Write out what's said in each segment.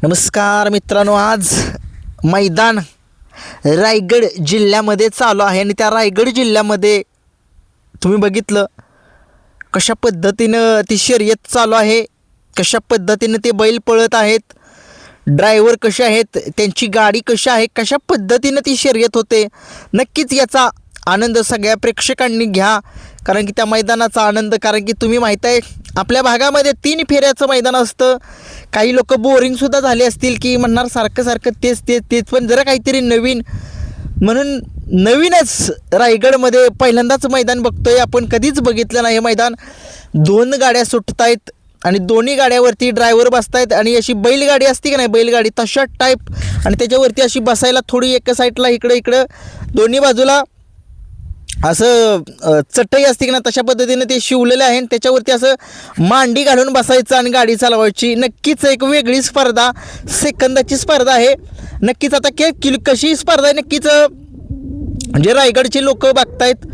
नमस्कार मित्रांनो, आज मैदान रायगड जिल्ह्यामध्ये चालू आहे आणि त्या रायगड जिल्ह्यामध्ये तुम्ही बघितलं कशा पद्धतीनं ती शर्यत चालू आहे, कशा पद्धतीनं ते बैल पळत आहेत, ड्रायव्हर कसे आहेत, त्यांची गाडी कशी आहे, कशा पद्धतीनं ती शर्यत होते. नक्कीच याचा आनंद सगळ्या प्रेक्षकांनी घ्या, कारण की त्या मैदानाचा आनंद, कारण की तुम्ही माहीत आहे आपल्या भागामध्ये 3 फेऱ्याचं मैदान असतं. काही लोक बोरिंगसुद्धा झाले असतील की म्हणणार सारखं सारखं तेच तेच तेच, पण जरा काहीतरी नवीन म्हणून नवीनच रायगडमध्ये पहिल्यांदाच मैदान बघतोय आपण. कधीच बघितलं नाही हे मैदान. 2 गाड्या सुटत आहेत आणि दोन्ही गाड्यावरती ड्रायव्हर बसतायत आणि अशी बैलगाडी असते की नाही, बैलगाडी तशा टाईप, आणि त्याच्यावरती अशी बसायला थोडी एका साईडला इकडं दोन्ही बाजूला असं चटई असते की ना, तशा पद्धतीने ते शिवलेलं आहे आणि त्याच्यावरती असं मांडी घालून बसायचं आणि गाडी चालवायची. नक्कीच एक वेगळी स्पर्धा, सेकंदाची स्पर्धा आहे. नक्कीच आता कशी स्पर्धा आहे नक्कीच जे रायगडचे लोक बघतायत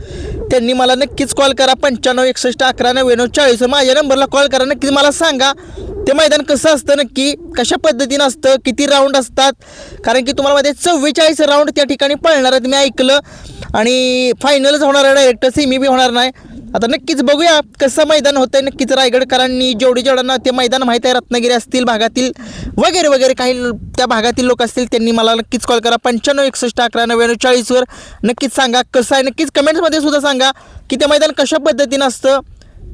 त्यांनी मला नक्कीच कॉल करा. 95 61 11 99 40 माझ्या नंबरला कॉल करा. नक्कीच मला सांगा ते मैदान कसं असतं, नक्की कशा पद्धतीनं असतं, किती राऊंड असतात, कारण की तुम्हाला मध्ये 44 राऊंड त्या ठिकाणी पळणार आहेत मी ऐकलं, आणि फायनलच होणार आहे, डायरेक्ट सेमी बी होणार नाही. आता नक्कीच बघूया कसं मैदान होतं आहे. नक्कीच रायगडकरांनी जेवढ्यांना ते मैदान माहीत आहे, रत्नागिरी असतील भागातील वगैरे वगैरे काही त्या भागातील लोक असतील, त्यांनी मला नक्कीच कॉल करा. 95 61 11 99 40 नक्कीच सांगा कसं आहे. नक्कीच कमेंट्समध्ये सुद्धा सांगा की ते मैदान कशा पद्धतीनं असतं,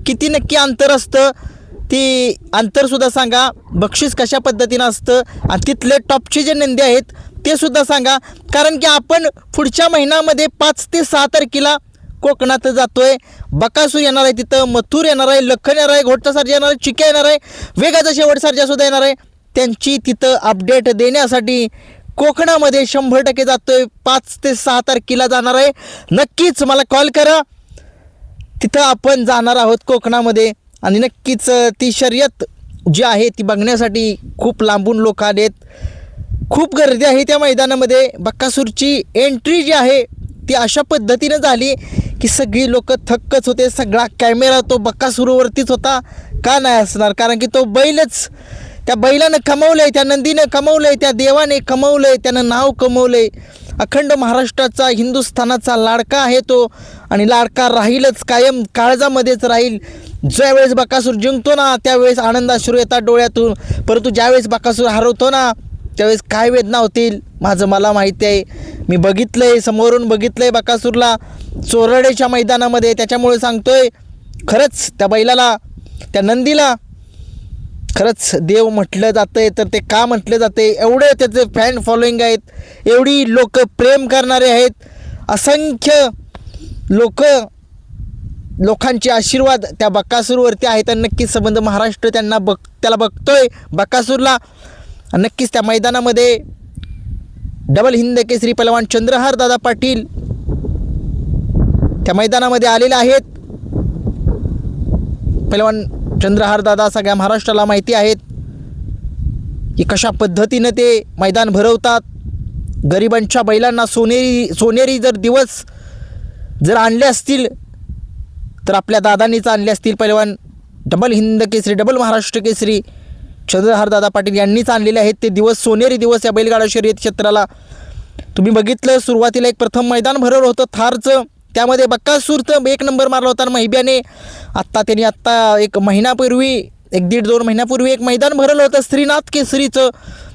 किती नक्की अंतर असतं, ती अंतरसुद्धा सांगा, बक्षीस कशा पद्धतीनं असतं, आणि तिथले टॉपचे जे नंदी आहेत ते सुद्धा सांगा. कारण की आपण पुढच्या महिन्यामध्ये 5 ते 6 तारखेला कोकणात जातोय. बकासूर येणार आहे, तिथं मथुर येणार आहे, लखन येणार आहे, घोटचा सर्जा येणार आहे, चिक्या येणार आहे, वेगाचा शेवट सर्जासुद्धा येणार आहे. त्यांची तिथं अपडेट देण्यासाठी कोकणामध्ये 100% जातोय. 5 ते 6 तारखेला जाणार आहे. नक्कीच मला कॉल करा, तिथं आपण जाणार आहोत कोकणामध्ये. आणि नक्कीच ती शर्यत जी आहे ती बघण्यासाठी खूप लांबून लोक आलेत, खूप गर्दी आहे त्या मैदानामध्ये. बकासूरची एंट्री जी आहे ती अशा पद्धतीनं झाली की सगळी लोक थक्कच होते. सगळा कॅमेरा तो बकासूरवरतीच होता. का नाही असणार, कारण की तो बैलच, त्या बैलानं कमवलं आहे, त्या नंदीनं कमवलं आहे, त्या देवाने कमवलं आहे, त्यानं नाव कमवलं आहे. अखंड महाराष्ट्राचा, हिंदुस्थानाचा लाडका आहे तो, आणि लाडका राहीलच, कायम काळजामध्येच राहील. ज्यावेळेस बकासूर जिंकतो ना त्यावेळेस आनंदाश्रू येतात डोळ्यातून, परंतु ज्यावेळेस बकासूर हरवतो ना त्यावेळेस काय वेदना होतील मला माहिती आहे. मी बघितलं आहे, समोरून बघितलं आहे बकासूरला चोरडेच्या मैदानामध्ये. त्याच्यामुळे सांगतोय खरंच त्या बैलाला, त्या नंदीला खरंच देव म्हटलं जातं आहे. तर ते का म्हटलं जाते, एवढे त्याचे फॅन फॉलोईंग आहेत, एवढी लोक प्रेम करणारे आहेत, असंख्य लोकांचे आशीर्वाद त्या बकासूरवरती आहेत. आणि नक्कीच संबंध महाराष्ट्र त्याला बघतोय बकासूरला. नक्कीच त्या मैदानामध्ये डबल हिंद केसरी पैलवान चंद्रहार दादा पाटील त्या मैदानामध्ये आलेले आहेत. पैलवान चंद्रहार दादा सगळ्या महाराष्ट्राला माहिती आहेत की कशा पद्धतीनं ते मैदान भरवतात. गरिबांच्या बैलांना सोनेरी जर दिवस जर आणले असतील तर आपल्या दादांनीच आणले असतील. पैलवान डबल हिंद केसरी, डबल महाराष्ट्र केसरी चंद्रहार दादा पाटील यांनीच आणलेले आहेत ते दिवस, सोनेरी दिवस या बैलगाडा शर्यत क्षेत्राला. तुम्ही बघितलं सुरुवातीला एक प्रथम मैदान भरवलं होतं थारचं, त्यामध्ये बकासूरचं 1 नंबर मारला होता महिब्याने. त्यांनी एक महिन्यापूर्वी, 1-1.5-2 महिन्यापूर्वी एक मैदान भरवलं होतं श्रीनाथ केसरीचं,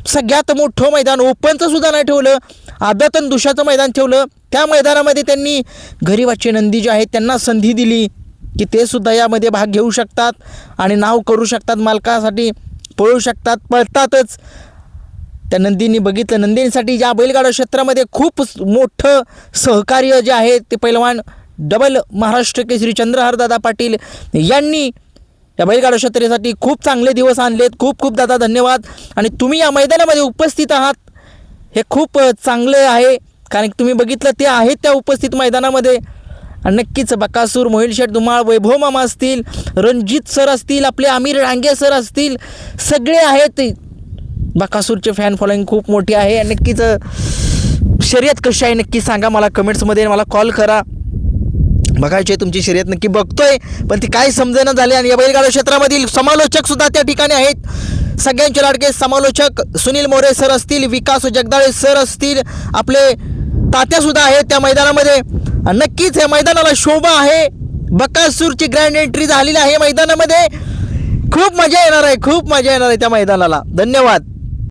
सगळ्यात मोठं मैदान. ओपनचं सुद्धा नाही ठेवलं, आदत आणि दुशाचं मैदान ठेवलं. त्या मैदानामध्ये त्यांनी गरीबाचे नंदी जे आहेत त्यांना संधी दिली की ते सुद्धा यामध्ये भाग घेऊ शकतात आणि नाव करू शकतात, मालकासाठी पळू शकतात, पळतातच. त्या नंदींनी बघितलं, नंदींसाठी या बैलगाडा क्षेत्रामध्ये खूप मोठं सहकार्य जे आहे ते पैलवान डबल महाराष्ट्र केसरी चंद्रहार दादा पाटील यांनी या बैलगाडा क्षेत्रासाठी खूप चांगले दिवस आणलेत. खूप खूप दादा धन्यवाद. आणि तुम्ही या मैदानामध्ये उपस्थित आहात हे खूप चांगलं आहे, कारण की तुम्ही बघितलं ते आहेत त्या उपस्थित मैदानामध्ये. आणि नक्कीच बकासूर, मोहिल शेठ धुमाळ, वैभव मामा असतील, रणजित सर असतील, आपले आमिर रांगे सर असतील, सगळे आहेत. बकासूरचे फॅन फॉलोईंग खूप मोठी आहे. आणि नक्कीच शर्यत कशी आहे नक्की सांगा मला कमेंट्समध्ये, मला कॉल करा. बघायची तुमची शर्यत नक्की बघतोय, पण ती काय समजेना झाले. आणि या बैलगाडा क्षेत्रामधील समालोचक सुद्धा त्या ठिकाणी आहेत. सगळ्यांचे लाडके समालोचक सुनील मोरे सर असतील, विकास जगदाळे सर असतील, आपले तात्यासुद्धा आहेत त्या मैदानामध्ये. नक्कीच या मैदानाला शोभा आहे. बकासूरची ग्रँड एंट्री झालेली आहे मैदानामध्ये. खूप मजा येणार आहे, खूप मजा येणार आहे त्या मैदानाला. धन्यवाद.